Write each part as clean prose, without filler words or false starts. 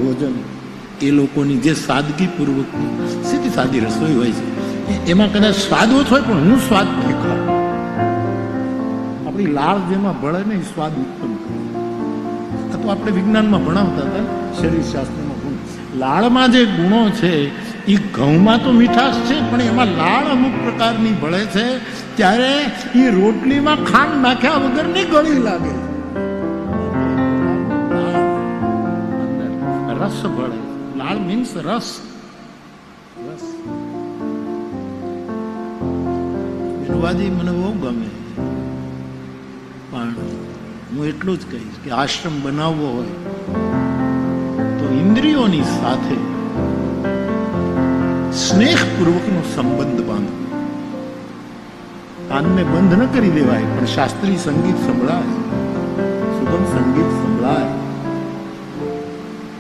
ભોજન, એ લોકોની જે સાદગીપૂર્વકની સીધી સાદી રસોઈ હોય છે, એમાં કદાચ સ્વાદ ઓછો હોય પણ હું સ્વાદથી ખાઉં. આપણી લાળ જેમાં ભળે ને એ સ્વાદ ઉત્પન્ન કરે. આ તો આપણે વિજ્ઞાનમાં ભણાવતા હતા, શરીર શાસ્ત્રમાં ગુણ. લાળમાં જે ગુણો છે એ ઘઉંમાં તો મીઠાશ છે, પણ એમાં લાળ અમુક પ્રકારની ભળે છે, ત્યારે એ રોટલીમાં ખાંડ નાખ્યા વગર નહીં ગળી લાગે. રસ ભળે. લાળ મીન્સ રસ. રસ વિનોબાજી મને બહુ ગમે, પણ હું એટલું જ કહીશ કે આશ્રમ બનાવવો હોય તો ઇન્દ્રિયોની સાથે સ્નેહપૂર્વકનો સંબંધ બાંધવો. કાનને બંધ ન કરી દેવાય, પણ શાસ્ત્રીય સંગીત સંભળાય, સુગમ સંગીત સંભળાય,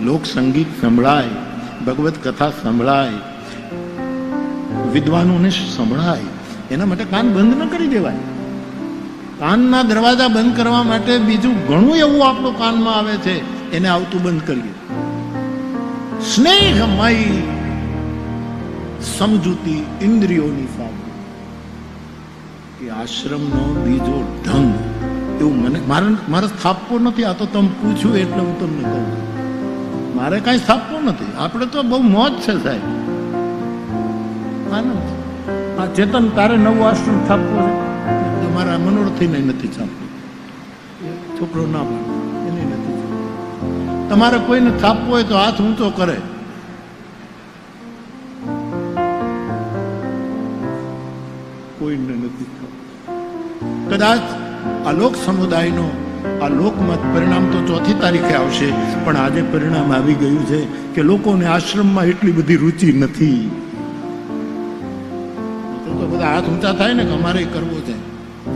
લોક સંગીત સંભળાય, ભગવત કથા સંભળાય, વિદ્વાનોને સંભળાય. એના માટે કાન બંધ ન કરી દેવાય. કાનના દરવાજા બંધ કરવા માટે બીજું ઘણું એવું આપણું કાનમાં આવે છે, એને આવતું બંધ કરીએ. સ્નેહમય સમજૂતી ઇન્દ્રિયોની સાથે એ આશ્રમનો બીજો ઢંગ. એવું મને મારે સ્થાપવો નથી. આ તો તમે પૂછ્યું એટલે હું તમને કહું. મારે કાંઈ સ્થાપવું નથી. આપણે તો બહુ મોજ છે સાહેબ, આનંદ. આ ચેતન તારે નવો આશ્રમ સ્થાપવો છે, મારા મનોરથીને નથી સ્થાપવું. છોકરો ના પાડે એને નથી. તમારે કોઈને સ્થાપવો હોય તો હાથ ઊંચો કરે. કોઈને નથી સ્થાપવું. કદાચ આ લોક સમુદાયનો આ લોકમત પરિણામ તો 4મી તારીખે આવશે, પણ આજે પરિણામ આવી ગયું છે કે લોકોને આશ્રમમાં એટલી બધી રુચિ નથી. તો બધા હાથ ઊંચા થાય ને કે અમારે કરવો છે,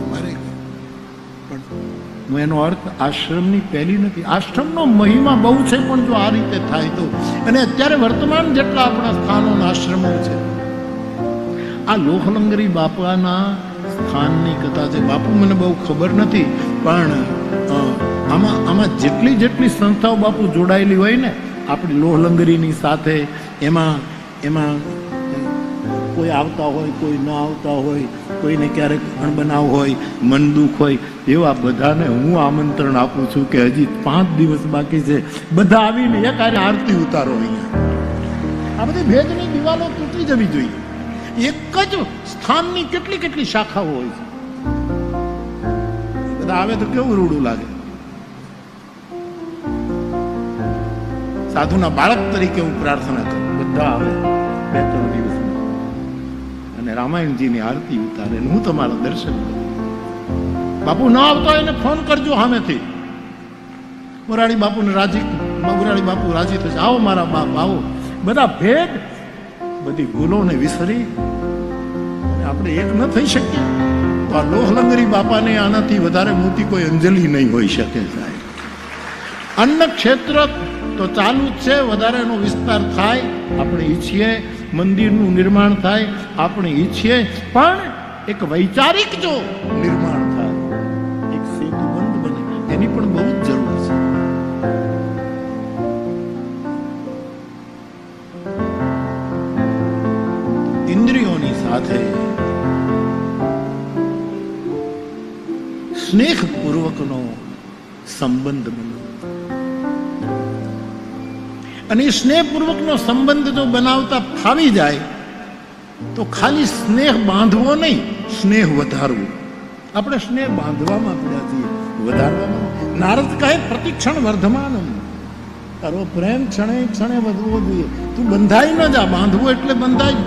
અમારે. પણ એનો અર્થ આશ્રમની પહેલી નથી. આશ્રમનો મહિમા બહુ છે, પણ જો આ રીતે થાય તો. અને અત્યારે વર્તમાન જેટલા આપણા સ્થાનો આશ્રમો છે, આ લોહલંગરી બાપાના સ્થાનની કથા છે. બાપુ મને બહુ ખબર નથી, પણ આમાં જેટલી સંસ્થાઓ બાપુ જોડાયેલી હોય ને આપણી લોહલંગરીની સાથે, એમાં કોઈ આવતા હોય, કોઈ ન આવતા હોય, કોઈને ક્યારેક અણબનાવ હોય, મન દુઃખ હોય, એવા બધાને હું આમંત્રણ આપું છું કે હજી 5 દિવસ બાકી છે, બધા આવીને એક આરતી ઉતારો. અહીંયા આ બધી ભેદની દિવાલો તૂટી જવી જોઈએ. એક જ સ્થાનની કેટલી શાખાઓ હોય છે. બધા આવે તો કેવું રૂડું લાગે. સાધુના બાળક તરીકે હું પ્રાર્થના કરું, બધા આવે 2-3 દિવસ અને રામાયણજીની આરતી ઉતારે, હું તમારા દર્શન કરું. બાપુ ન આવતો એને ફોન કરજો સામેથી. મોરારી બાપુ રાજી થશે. આવો મારા બાપ, આવો. બધા ભેદ, બધી ભૂલોને વિસરી આપણે એક ન થઈ શકીએ તો આ લોહલંગરી બાપાને આનાથી વધારે મોટી કોઈ અંજલિ નહીં હોઈ શકે સાહેબ. અન્ન ક્ષેત્ર તો ચાલુ જ છે, વધારે એનો વિસ્તાર થાય આપણે ઈચ્છીએ, મંદિરનું નિર્માણ થાય આપણે ઈચ્છીએ, પણ એક વૈચારિક જો નિર્માણ થાય, એક સેતુબંધ બને, એની પણ બહુ જ જરૂર છે. ઇન્દ્રિયોની સાથે સ્નેહપૂર્વકનો સંબંધ બને. અને એ સ્નેહપૂર્વકનો સંબંધ જો બનાવતા ફાવી જાય તો ખાલી સ્નેહ બાંધવો નહીં, સ્નેહ વધારવો. આપણે સ્નેહ બાંધવામાં પડ્યા છીએ, વધારવામાં. નારદ કહે પ્રતિક્ષણ વર્ધમાનમ, તારો પ્રેમ ક્ષણે ક્ષણે વધવો જોઈએ. તું બંધાઈ ન જા. બાંધવો એટલે બંધાય,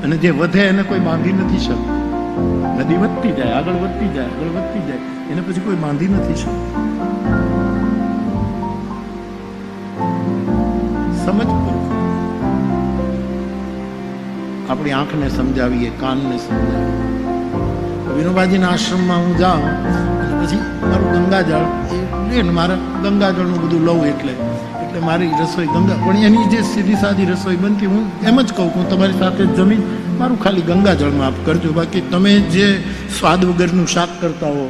અને જે વધે એને કોઈ બાંધી નથી શકતું. નદી વધતી જાય, આગળ વધતી જાય, આગળ વધતી જાય, એને પછી કોઈ બાંધી નથી શકતું. સમજ આપણી આંખને સમજાવીએ, કાનને સમજાવીએ. વિનોબાજીના આશ્રમમાં હું જાઉં પછી મારું ગંગાજળ ને મારે ગંગાજળનું બધું લઉં, એટલે મારી રસોઈ ગંગા, પણ એની જે સીધી સાદી રસોઈ બનતી, હું એમ જ કહું હું તમારી સાથે જમીન મારું ખાલી ગંગાજળમાં આપ કરજો. બાકી તમે જે સ્વાદ વગરનું શાક કરતા હો,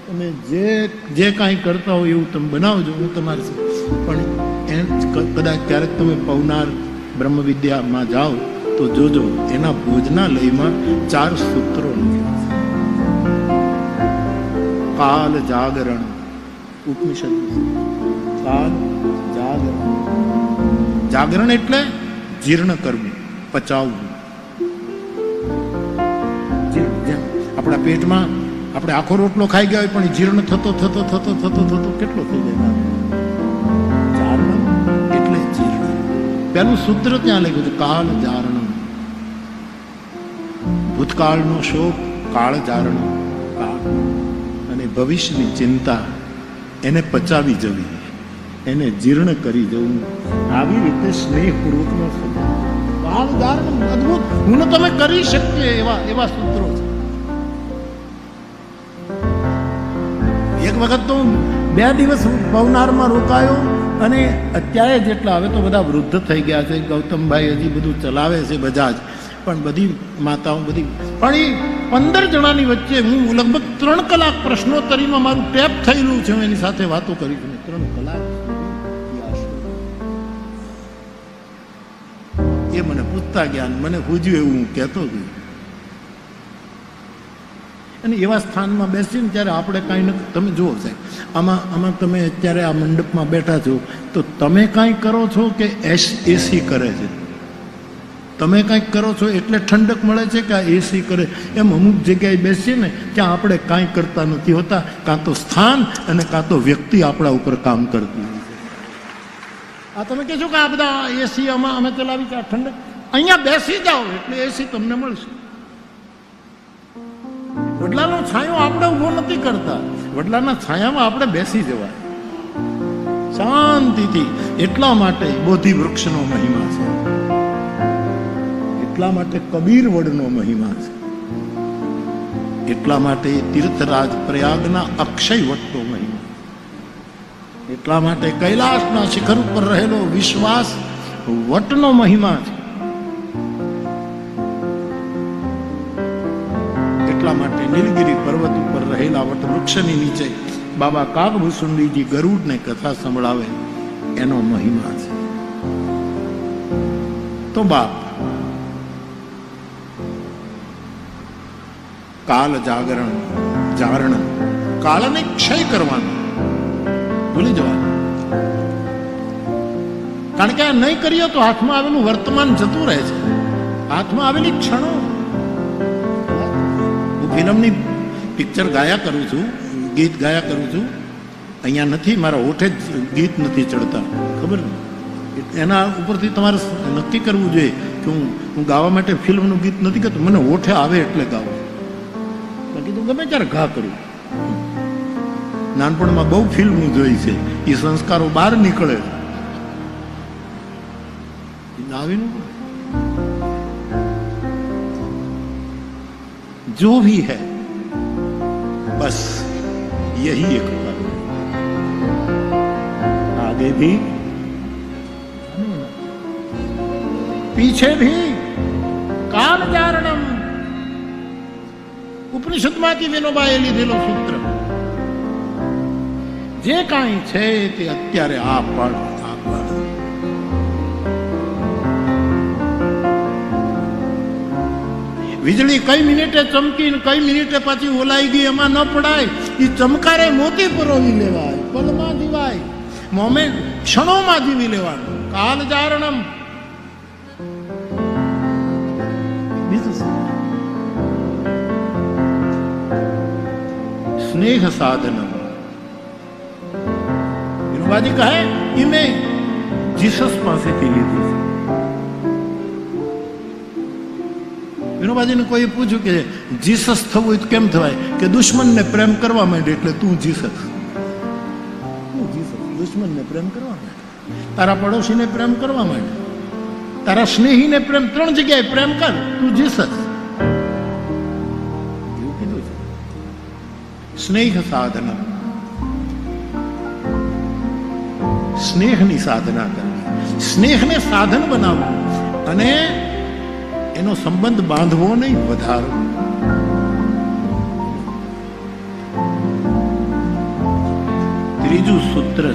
તમે જે કાંઈ કરતા હો એવું તમે બનાવજો, હું તમારી સાથે. પણ કદાચ ક્યારેક તમે પવનાર બ્રહ્મ વિદ્યામાં જાઓ તો જોજો, એના ભોજનાલયમાં 4 સૂત્રો લખ્યા છે. કાલ જાગરણ, ઉપનિષદ કાલ જાગરણ. જાગરણ એટલે જીર્ણ કરવું, પચાવવું. આપણા પેટમાં આપણે આખો રોટલો ખાઈ ગયા હોય પણ જીર્ણ થતો થતો થતો થતો થતો કેટલો થઈ જાય? જારણ એટલે જીર્ણ. પેલું સૂત્ર ત્યાં લખ્યું છે કાલ જારણ. ભૂતકાળનો શોક કાળ જારણ, કાળ. અને ભવિષ્યની ચિંતા એને પચાવી જવી, એને જીર્ણ કરી જવું. આવી રીતે સ્નેહપૂર્વકનો કાળ જારણ અદભુત. હું તમે કરી શકીએ એવા સૂત્રો છે. એક વખત તો 2 દિવસ પવનારમાં રોકાયો અને અત્યારે જેટલા, હવે તો બધા વૃદ્ધ થઈ ગયા છે, ગૌતમભાઈ હજી બધું ચલાવે છે બજાજ, પણ બધી માતાઓ બધી, પણ એ 15 જણાની વચ્ચે હું લગભગ 3 કલાક પ્રશ્નોત્તરીમાં મારું ટેપ થયેલું છે. હું એની સાથે વાતો કરી છું 3 કલાક. એ મને પૂછતા ગયા, મને પૂછ્યું એવું હું કહેતો ગયો. અને એવા સ્થાનમાં બેસીને ત્યારે આપણે કાંઈ નથી. તમે જુઓ સાહેબ, આમાં તમે અત્યારે આ મંડપમાં બેઠા છો તો તમે કાંઈ કરો છો કે એસી કરે છે? તમે કાંઈક કરો છો એટલે ઠંડક મળે છે કે આ એસી કરે? એમ અમુક જગ્યાએ બેસીએ ને ત્યાં આપણે કાંઈ કરતા નથી હોતા. કાં તો સ્થાન અને કાં તો વ્યક્તિ આપણા ઉપર કામ કરતી હોય છે. આ તમે કહેશો કે આ બધા એસી અમે ચલાવી છે, આ ઠંડક. અહીંયા બેસી જાઓ એટલે એસી તમને મળશે. વડલાનો છાંયો આપણે ઉભો નથી કરતા, વડલાના છાયામાં આપણે બેસી જવાય શાંતિથી. એટલા માટે બોધિ વૃક્ષનો મહિમા છે, એટલા માટે કબીર વડનો મહિમા છે, એટલા માટે તીર્થરાજ પ્રયાગના અક્ષય વટનો મહિમા, એટલા માટે કૈલાસના શિખર ઉપર રહેલો વિશ્વાસ વટનો મહિમા છે. એટલા માટે નીલગિરી પર્વત ઉપર રહેલા વટવૃક્ષની નીચે બાબા કાગભૂસુંડીજી ગરુડને કથા સંભળાવે એનો મહિમા છે. તો બાપ કાલ જાગરણ, જારણ, કાળને ક્ષય કરવાનું, ભૂલી જવાનું. કારણ કે આ નહીં કરીએ તો હાથમાં આવેલું વર્તમાન જતું રહે છે, હાથમાં આવેલી ક્ષણો. ફિલ્મની પિક્ચર ગાયા કરું છું, ગીત ગાયા કરું છું. અહીંયા નથી, મારા ઓઠે જ ગીત નથી ચડતા, ખબર ને? એના ઉપરથી તમારે નક્કી કરવું જોઈએ કે હું ગાવા માટે ફિલ્મનું ગીત નથી ગાતો, મને ઓઠે આવે એટલે ગાવું. બાકી તો ગમે ત્યારે ઘા કરું. નાનપણમાં બહુ ફિલ્મ જોઈ છે, એ સંસ્કારો બહાર નીકળે. આવીને जो भी है बस यही एक पल, आगे भी पीछे भी काल जारणम. ઉપનિષદમાંથી વિનોબાએ લીધેલો સૂત્ર. જે કાંઈ છે તે અત્યારે આ પળ, આ પળ. વીજળી કઈ મિનિટે ચમકી ને કઈ મિનિટે પાછી ઓલાઈ ગઈ એમાં ન પડાય. એ ચમકારે મોતી પરોવી લેવાય, પલમાં જીવાય, મોમેન્ટ ક્ષણોમાં જીવી લેવાનું. કાલ જારણમ. બીજું સ્નેહ સાધનમ. વિનોબાજી કહે એ મેં જીસસ પાસેથી લીધું છે. વિનોબાજીને કોઈ પૂછ્યું કે જીસસ થવું હોય તો કેમ થવાય? કે દુશ્મનને પ્રેમ કરવા માંડે એટલે તું જીસસ. તું જીસસ, દુશ્મનને પ્રેમ કરવા માંડે, તારા પડોશીને પ્રેમ કરવા માંડે, તારા સ્નેહીને પ્રેમ, 3 જગ્યાએ પ્રેમ કર, તું જીસસ. એવું કીધું છે. સ્નેહ સાધન, સ્નેહની સાધના કરવી, સ્નેહને સાધન બનાવવું અને એનો સંબંધ બાંધવો નહીં, વધારવો. ત્રીજું સૂત્ર